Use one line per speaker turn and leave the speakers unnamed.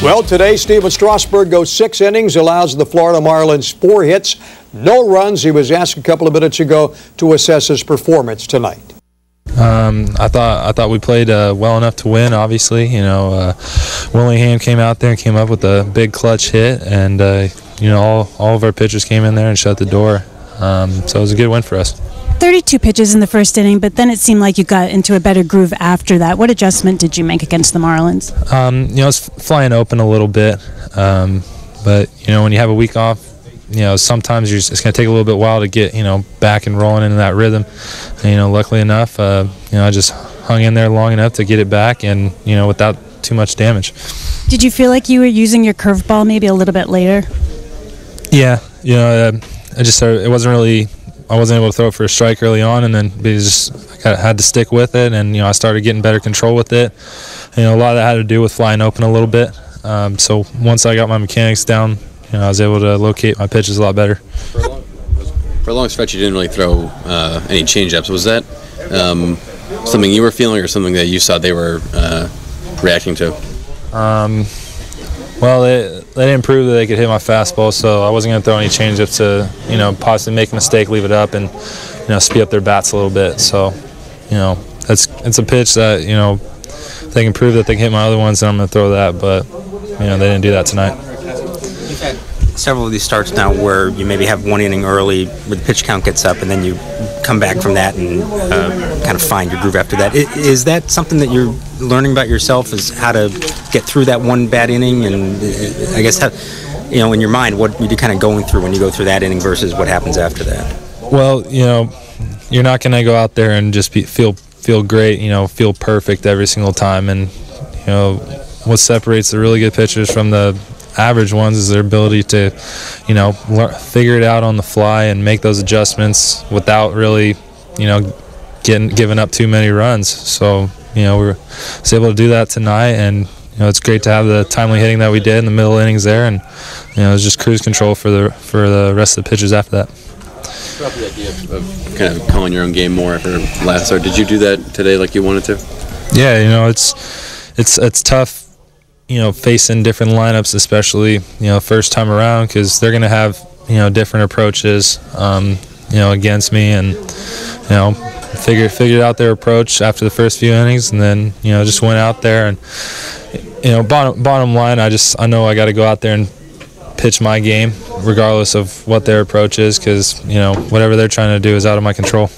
Well, today, Steven Strasburg goes 6 innings, allows the Florida Marlins 4 hits, no runs. He was asked a couple of minutes ago to assess his performance tonight.
I thought we played well enough to win. Obviously, Willingham came out there and came up with a big clutch hit, and all of our pitchers came in there and shut the door. So it was a good win for us.
32 pitches in the first inning, but then it seemed like you got into a better groove after that. What adjustment did you make against the Marlins?
It's flying open a little bit, but when you have a week off, sometimes it's going to take a little bit while to get back and rolling into that rhythm. And, luckily enough, I just hung in there long enough to get it back, and without too much damage.
Did you feel like you were using your curveball maybe a little bit later?
Yeah, I wasn't able to throw it for a strike early on, and then I had to stick with it, and I started getting better control with it. A lot of that had to do with flying open a little bit. So once I got my mechanics down, I was able to locate my pitches a lot better.
For a long stretch, you didn't really throw any changeups. Was that something you were feeling, or something that you saw they were reacting to?
Well, they didn't prove that they could hit my fastball, so I wasn't going to throw any changeups to, possibly make a mistake, leave it up, and, speed up their bats a little bit. So, it's a pitch that, if they can prove that they can hit my other ones, then I'm going to throw that. But, they didn't do that tonight.
You've had several of these starts now where you maybe have one inning early where the pitch count gets up, and then you come back from that and kind of find your groove after that. Is that something that you're learning about yourself, is how to get through that one bad inning? And I guess, in your mind, what you're kind of going through when you go through that inning versus what happens after that?
Well, you're not going to go out there and just feel great, feel perfect every single time. And, what separates the really good pitchers from the average ones is their ability to, figure it out on the fly and make those adjustments without really, giving up too many runs. So, we were able to do that tonight, and it's great to have the timely hitting that we did in the middle innings there, and it was just cruise control for the rest of the pitches after that.
About the idea of kind of calling your own game more after last start. Did you do that today like you wanted to?
Yeah, it's tough. Facing different lineups, especially, first time around, because they're going to have, different approaches, against me, and, figured out their approach after the first few innings, and then, just went out there and, bottom line, I know I got to go out there and pitch my game regardless of what their approach is, because, whatever they're trying to do is out of my control.